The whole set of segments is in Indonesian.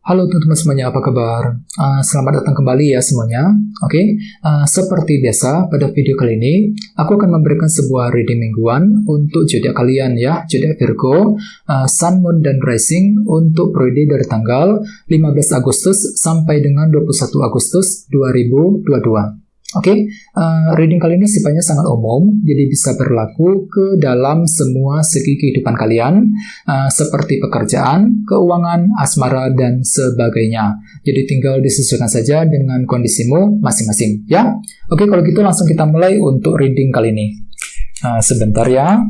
Halo teman-teman semuanya, apa kabar? Selamat datang kembali ya semuanya. Oke, seperti biasa pada video kali ini, aku akan memberikan sebuah reading mingguan untuk zodiak kalian ya, zodiak Virgo, Sun, Moon, dan Rising untuk periode dari tanggal 15 Agustus sampai dengan 21 Agustus 2022. Oke, reading kali ini sifatnya sangat umum, jadi bisa berlaku ke dalam semua segi kehidupan kalian, seperti pekerjaan, keuangan, asmara, dan sebagainya. Jadi tinggal disesuaikan saja dengan kondisimu masing-masing, ya. Oke, kalau gitu langsung kita mulai untuk reading kali ini. Sebentar ya.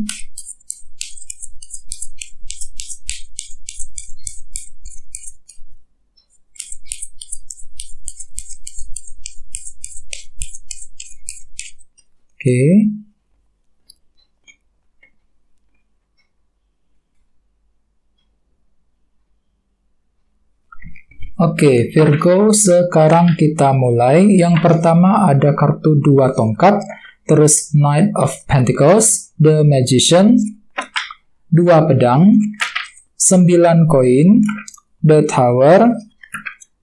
Oke, Virgo, sekarang kita mulai. Yang pertama ada kartu 2 tongkat, terus Knight of Pentacles, The Magician, 2 pedang, 9 koin, The Tower,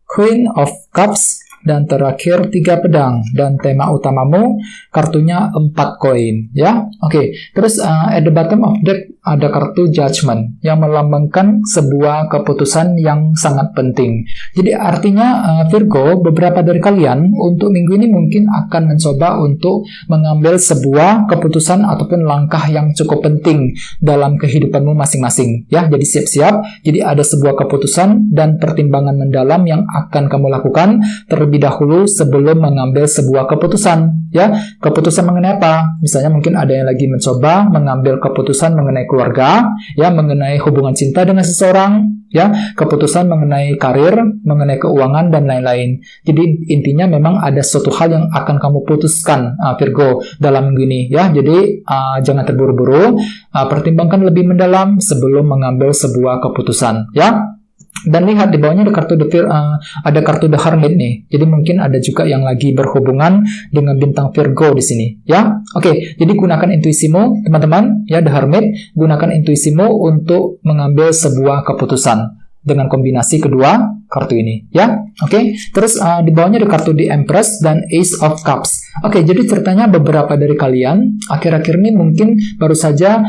Queen of Cups, dan terakhir 3 pedang. Dan tema utamamu kartunya 4 koin ya. Oke, terus at the bottom of deck ada kartu Judgment yang melambangkan sebuah keputusan yang sangat penting. Jadi artinya Virgo, beberapa dari kalian untuk minggu ini mungkin akan mencoba untuk mengambil sebuah keputusan ataupun langkah yang cukup penting dalam kehidupanmu masing-masing ya. Jadi siap-siap. Jadi ada sebuah keputusan dan pertimbangan mendalam yang akan kamu lakukan terlebih dahulu sebelum mengambil sebuah keputusan ya. Keputusan mengenai apa? Misalnya mungkin ada yang lagi mencoba mengambil keputusan mengenai keluarga ya, mengenai hubungan cinta dengan seseorang ya, keputusan mengenai karir, mengenai keuangan, dan lain-lain. Jadi intinya memang ada suatu hal yang akan kamu putuskan Virgo dalam minggu ini ya. Jadi jangan terburu-buru, pertimbangkan lebih mendalam sebelum mengambil sebuah keputusan ya. Dan lihat di bawahnya ada kartu The Hermit nih. Jadi mungkin ada juga yang lagi berhubungan dengan bintang Virgo di sini, ya. Oke, jadi gunakan intuisimu, teman-teman, ya, The Hermit. Gunakan intuisimu untuk mengambil sebuah keputusan dengan kombinasi kedua kartu ini, ya. Oke. Terus di bawahnya ada kartu The Empress dan Ace of Cups. Oke, jadi ceritanya beberapa dari kalian akhir-akhir ini mungkin baru saja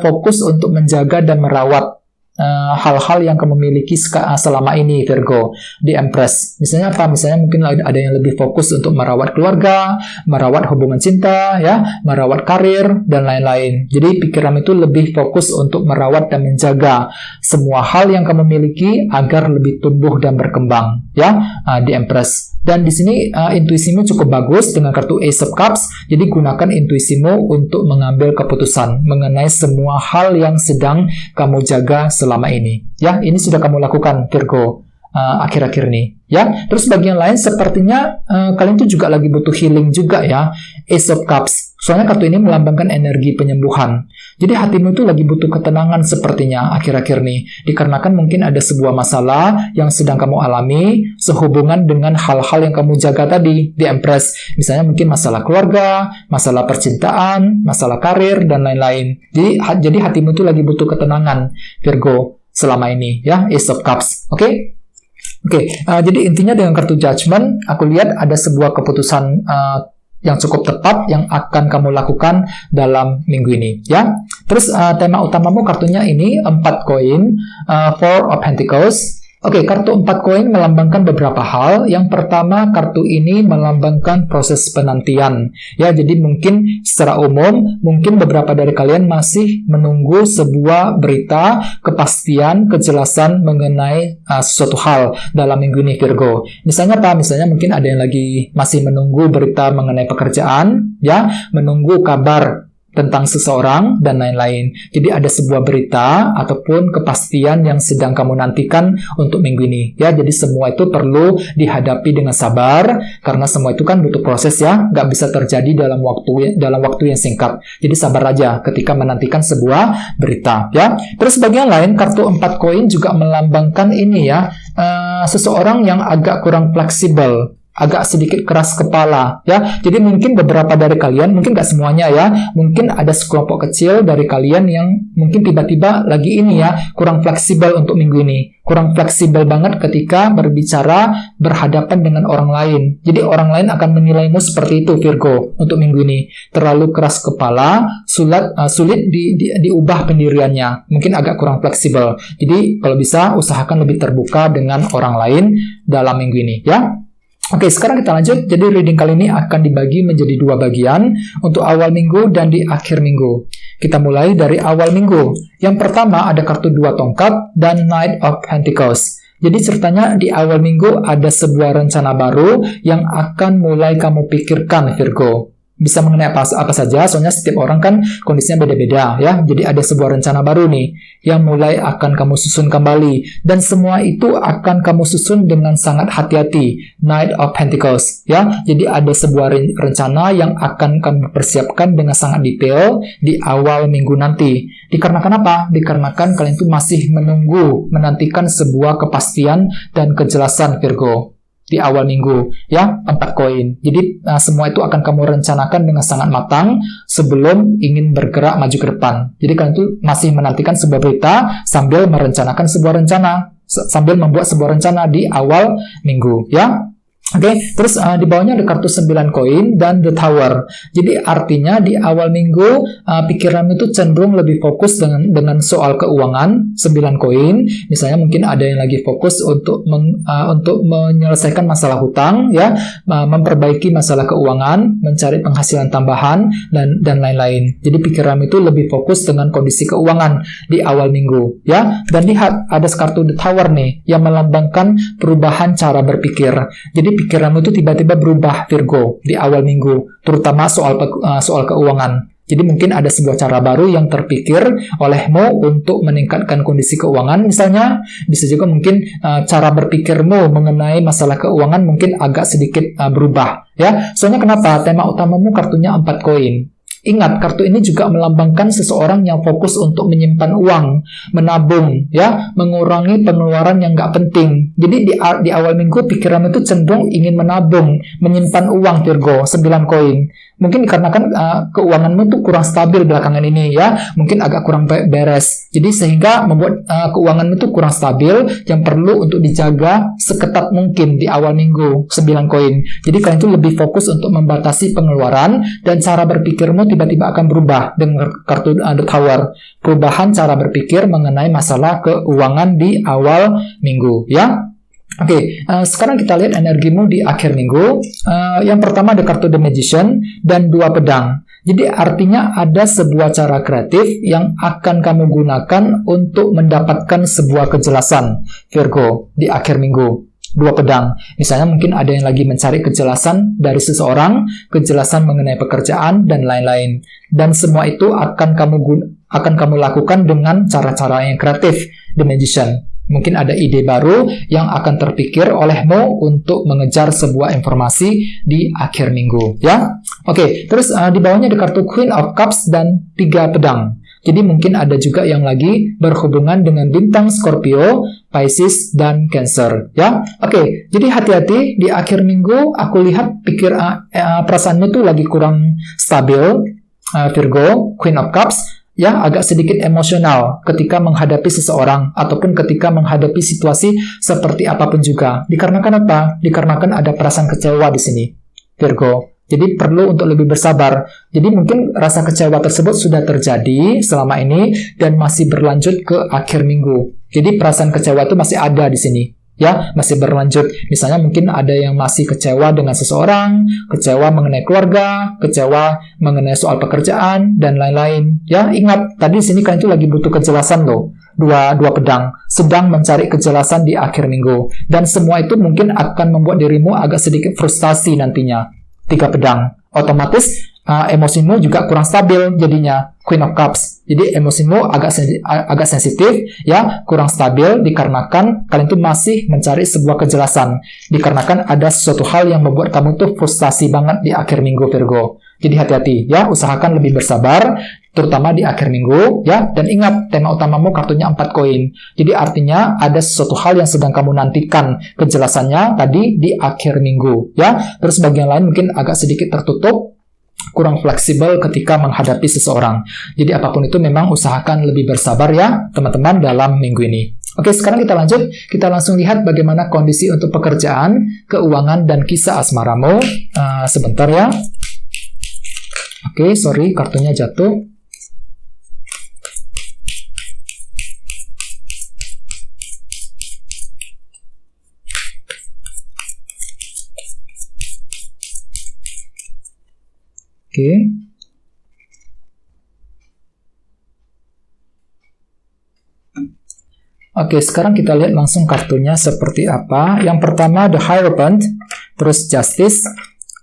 fokus untuk menjaga dan merawat hal-hal yang kamu miliki selama ini, Virgo, di Empress. Misalnya apa? Misalnya mungkin ada yang lebih fokus untuk merawat keluarga, merawat hubungan cinta, ya, merawat karir, dan lain-lain. Jadi pikiran itu lebih fokus untuk merawat dan menjaga semua hal yang kamu miliki agar lebih tumbuh dan berkembang, ya, di Empress. Dan di sini intuisimu cukup bagus dengan kartu Ace of Cups. Jadi gunakan intuisimu untuk mengambil keputusan mengenai semua hal yang sedang kamu jaga selama ini. Ya, ini sudah kamu lakukan, Virgo, akhir-akhir ini. Ya, terus bagian lain sepertinya kalian tuh juga lagi butuh healing juga ya. Ace of Cups. Soalnya kartu ini melambangkan energi penyembuhan. Jadi hatimu itu lagi butuh ketenangan sepertinya akhir-akhir ini. Dikarenakan mungkin ada sebuah masalah yang sedang kamu alami sehubungan dengan hal-hal yang kamu jaga tadi di Empress. Misalnya mungkin masalah keluarga, masalah percintaan, masalah karir, dan lain-lain. Jadi hatimu itu lagi butuh ketenangan, Virgo, selama ini ya. Ace of Cups. Oke? Jadi intinya dengan kartu Judgment, aku lihat ada sebuah keputusan yang cukup tepat yang akan kamu lakukan dalam minggu ini, ya. Terus tema utamamu kartunya ini 4 koin, Four of Pentacles. Oke, kartu 4 koin melambangkan beberapa hal. Yang pertama, kartu ini melambangkan proses penantian. Ya, jadi mungkin secara umum, mungkin beberapa dari kalian masih menunggu sebuah berita, kepastian, kejelasan mengenai sesuatu hal dalam minggu ini, Virgo. Misalnya apa? Misalnya mungkin ada yang lagi masih menunggu berita mengenai pekerjaan, ya, menunggu kabar tentang seseorang, dan lain-lain. Jadi ada sebuah berita ataupun kepastian yang sedang kamu nantikan untuk minggu ini. Ya, jadi semua itu perlu dihadapi dengan sabar, karena semua itu kan butuh proses ya, nggak bisa terjadi dalam waktu yang singkat. Jadi sabar aja ketika menantikan sebuah berita. Ya, terus bagian lain kartu 4 koin juga melambangkan ini ya, seseorang yang agak kurang fleksibel agak sedikit keras kepala, ya. Jadi mungkin beberapa dari kalian, mungkin nggak semuanya ya, mungkin ada sekelompok kecil dari kalian yang mungkin tiba-tiba lagi ini ya, kurang fleksibel untuk minggu ini. Kurang fleksibel banget ketika berbicara berhadapan dengan orang lain. Jadi orang lain akan menilaimu seperti itu, Virgo, untuk minggu ini. Terlalu keras kepala, sulit diubah pendiriannya. Mungkin agak kurang fleksibel. Jadi kalau bisa usahakan lebih terbuka dengan orang lain dalam minggu ini, ya. Oke, sekarang kita lanjut. Jadi reading kali ini akan dibagi menjadi 2 bagian untuk awal minggu dan di akhir minggu. Kita mulai dari awal minggu. Yang pertama ada kartu 2 tongkat dan Knight of Pentacles. Jadi ceritanya di awal minggu ada sebuah rencana baru yang akan mulai kamu pikirkan, Virgo. Bisa mengenai apa saja, soalnya setiap orang kan kondisinya beda-beda ya. Jadi ada sebuah rencana baru nih yang mulai akan kamu susun kembali, dan semua itu akan kamu susun dengan sangat hati-hati. Knight of Pentacles ya. Jadi ada sebuah rencana yang akan kamu persiapkan dengan sangat detail di awal minggu nanti. Dikarenakan apa? Dikarenakan kalian itu masih menantikan sebuah kepastian dan kejelasan, Virgo. Di awal minggu, ya, 4 koin. Jadi semua itu akan kamu rencanakan dengan sangat matang sebelum ingin bergerak maju ke depan. Jadi kalian itu masih menantikan sebuah berita sambil merencanakan sebuah rencana, sambil membuat sebuah rencana di awal minggu, ya. Oke, terus di bawahnya ada kartu 9 koin dan The Tower. Jadi artinya di awal minggu pikiranmu itu cenderung lebih fokus dengan soal keuangan, 9 koin. Misalnya mungkin ada yang lagi fokus untuk menyelesaikan masalah hutang, ya, memperbaiki masalah keuangan, mencari penghasilan tambahan dan lain-lain. Jadi pikiranmu itu lebih fokus dengan kondisi keuangan di awal minggu, ya. Dan lihat ada kartu The Tower nih yang melambangkan perubahan cara berpikir. Jadi pikiranmu itu tiba-tiba berubah, Virgo, di awal minggu, terutama soal keuangan. Jadi mungkin ada sebuah cara baru yang terpikir olehmu untuk meningkatkan kondisi keuangan. Misalnya, bisa juga mungkin cara berpikirmu mengenai masalah keuangan mungkin agak sedikit berubah, ya. Soalnya kenapa? Tema utamamu kartunya 4 koin. Ingat, kartu ini juga melambangkan seseorang yang fokus untuk menyimpan uang, menabung, ya, mengurangi pengeluaran yang nggak penting. Jadi di awal minggu pikiran itu cenderung ingin menabung, menyimpan uang, Virgo, 9 koin. Mungkin dikarenakan keuanganmu tuh kurang stabil belakangan ini, ya, mungkin agak kurang beres. Jadi sehingga membuat keuanganmu tuh kurang stabil, yang perlu untuk dijaga seketat mungkin di awal minggu, 9 koin. Jadi kalian tuh lebih fokus untuk membatasi pengeluaran, dan cara berpikirmu tiba-tiba akan berubah dengan kartu The Tower. Perubahan cara berpikir mengenai masalah keuangan di awal minggu, ya. Oke, sekarang kita lihat energimu di akhir minggu. Yang pertama ada kartu The Magician dan 2 pedang. Jadi artinya ada sebuah cara kreatif yang akan kamu gunakan untuk mendapatkan sebuah kejelasan, Virgo, di akhir minggu. 2 pedang. Misalnya mungkin ada yang lagi mencari kejelasan dari seseorang, kejelasan mengenai pekerjaan dan lain-lain. Dan semua itu akan kamu lakukan dengan cara-cara yang kreatif, The Magician. Mungkin ada ide baru yang akan terpikir olehmu untuk mengejar sebuah informasi di akhir minggu, ya. Oke, terus di bawahnya ada kartu Queen of Cups dan 3 pedang. Jadi mungkin ada juga yang lagi berhubungan dengan bintang Scorpio, Pisces, dan Cancer, ya. Oke, jadi hati-hati di akhir minggu. Aku lihat perasaanmu tuh lagi kurang stabil, Virgo, Queen of Cups. Ya, agak sedikit emosional ketika menghadapi seseorang ataupun ketika menghadapi situasi seperti apapun juga. Dikarenakan apa? Dikarenakan ada perasaan kecewa di sini, Virgo. Jadi perlu untuk lebih bersabar. Jadi mungkin rasa kecewa tersebut sudah terjadi selama ini dan masih berlanjut ke akhir minggu. Jadi perasaan kecewa itu masih ada di sini. Ya, masih berlanjut. Misalnya mungkin ada yang masih kecewa dengan seseorang, kecewa mengenai keluarga, kecewa mengenai soal pekerjaan, dan lain-lain. Ya, ingat, tadi di sini kalian itu lagi butuh kejelasan loh. Dua pedang, sedang mencari kejelasan di akhir minggu. Dan semua itu mungkin akan membuat dirimu agak sedikit frustasi nantinya. 3 pedang. Otomatis emosimu juga kurang stabil jadinya, Queen of Cups. Jadi emosimu agak sensitif, ya, kurang stabil dikarenakan kalian tuh masih mencari sebuah kejelasan. Dikarenakan ada sesuatu hal yang membuat kamu tuh frustasi banget di akhir minggu, Virgo. Jadi hati-hati, ya, usahakan lebih bersabar. terutama di akhir minggu, ya. Dan ingat, tema utamamu kartunya 4 koin. Jadi artinya ada sesuatu hal yang sedang kamu nantikan kejelasannya tadi di akhir minggu, ya. Terus bagian lain mungkin agak sedikit tertutup, kurang fleksibel ketika menghadapi seseorang. Jadi apapun itu memang usahakan lebih bersabar ya, teman-teman, dalam minggu ini. Oke, sekarang kita lanjut. Kita langsung lihat bagaimana kondisi untuk pekerjaan, keuangan, dan kisah asmaramu. Sebentar ya. Oke, sorry, kartunya jatuh. Oke. Oke, sekarang kita lihat langsung kartunya seperti apa. Yang pertama, The Hierophant, terus Justice,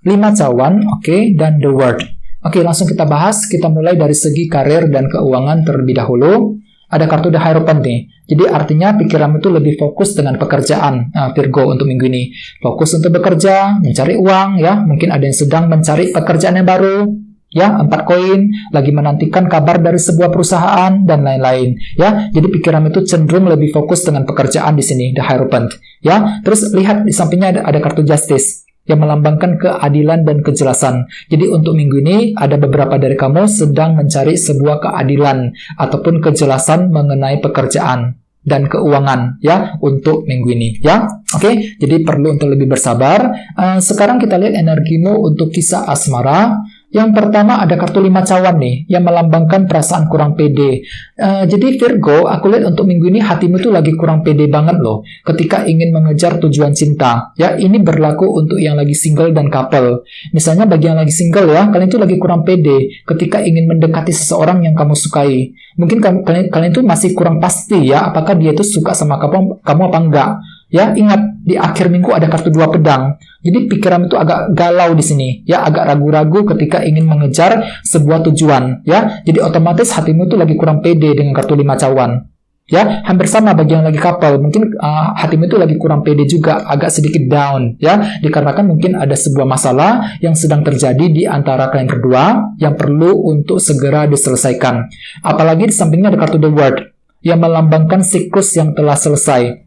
5 cawan, oke, dan The World. Oke, langsung kita bahas. Kita mulai dari segi karir dan keuangan terlebih dahulu. Ada kartu The Hierophant nih. Jadi artinya pikiranmu itu lebih fokus dengan pekerjaan, Virgo, untuk minggu ini. Fokus untuk bekerja, mencari uang, ya. Mungkin ada yang sedang mencari pekerjaan yang baru, ya, 4 koin, lagi menantikan kabar dari sebuah perusahaan, dan lain-lain, ya. Jadi pikiran itu cenderung lebih fokus dengan pekerjaan di sini, The Hierophant, ya. Terus lihat di sampingnya ada kartu Justice, yang melambangkan keadilan dan kejelasan. Jadi untuk minggu ini, ada beberapa dari kamu sedang mencari sebuah keadilan, ataupun kejelasan mengenai pekerjaan dan keuangan, ya, untuk minggu ini, ya. Oke, jadi perlu untuk lebih bersabar. Sekarang kita lihat energimu untuk kisah asmara. Yang pertama ada kartu 5 cawan nih, yang melambangkan perasaan kurang pede. Jadi Virgo, aku lihat untuk minggu ini hatimu tuh lagi kurang pede banget loh, ketika ingin mengejar tujuan cinta. Ya, ini berlaku untuk yang lagi single dan couple. Misalnya bagi yang lagi single ya, kalian tuh lagi kurang pede ketika ingin mendekati seseorang yang kamu sukai. Mungkin kalian tuh masih kurang pasti ya, apakah dia tuh suka sama kamu apa enggak. Ya, ingat, di akhir minggu ada kartu 2 pedang. Jadi pikiran itu agak galau di sini, ya, agak ragu-ragu ketika ingin mengejar sebuah tujuan, ya. Jadi otomatis hatimu itu lagi kurang pede dengan kartu 5 cawan. Ya, hampir sama bagi yang lagi couple. Mungkin hatimu itu lagi kurang pede juga, agak sedikit down, ya. Dikarenakan mungkin ada sebuah masalah yang sedang terjadi di antara kalian berdua yang perlu untuk segera diselesaikan. Apalagi di sampingnya ada kartu The World yang melambangkan siklus yang telah selesai.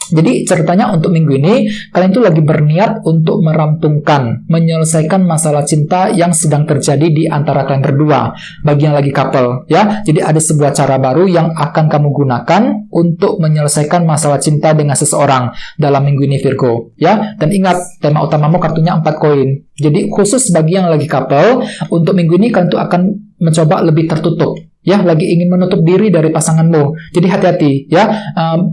Jadi ceritanya untuk minggu ini, kalian tuh lagi berniat untuk merampungkan, menyelesaikan masalah cinta yang sedang terjadi di antara kalian berdua, bagi yang lagi couple, ya. Jadi ada sebuah cara baru yang akan kamu gunakan untuk menyelesaikan masalah cinta dengan seseorang dalam minggu ini, Virgo, ya. Dan ingat, tema utamamu kartunya 4 koin. Jadi khusus bagi yang lagi couple, untuk minggu ini kalian tuh akan mencoba lebih tertutup. Ya, lagi ingin menutup diri dari pasanganmu. Jadi hati-hati, ya.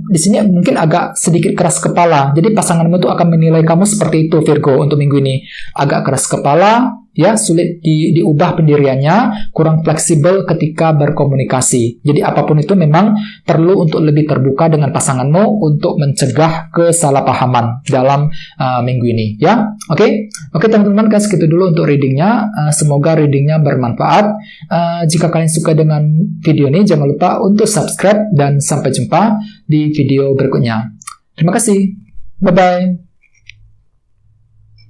Di sini mungkin agak sedikit keras kepala. Jadi pasanganmu itu akan menilai kamu seperti itu, Virgo, untuk minggu ini. Agak keras kepala, ya, sulit diubah pendiriannya, kurang fleksibel ketika berkomunikasi. Jadi apapun itu memang perlu untuk lebih terbuka dengan pasanganmu untuk mencegah kesalahpahaman dalam minggu ini, ya. Oke, teman-teman, guys, segitu dulu untuk readingnya. Semoga readingnya bermanfaat. Jika kalian suka dengan video ini, jangan lupa untuk subscribe dan sampai jumpa di video berikutnya. Terima kasih. Bye-bye.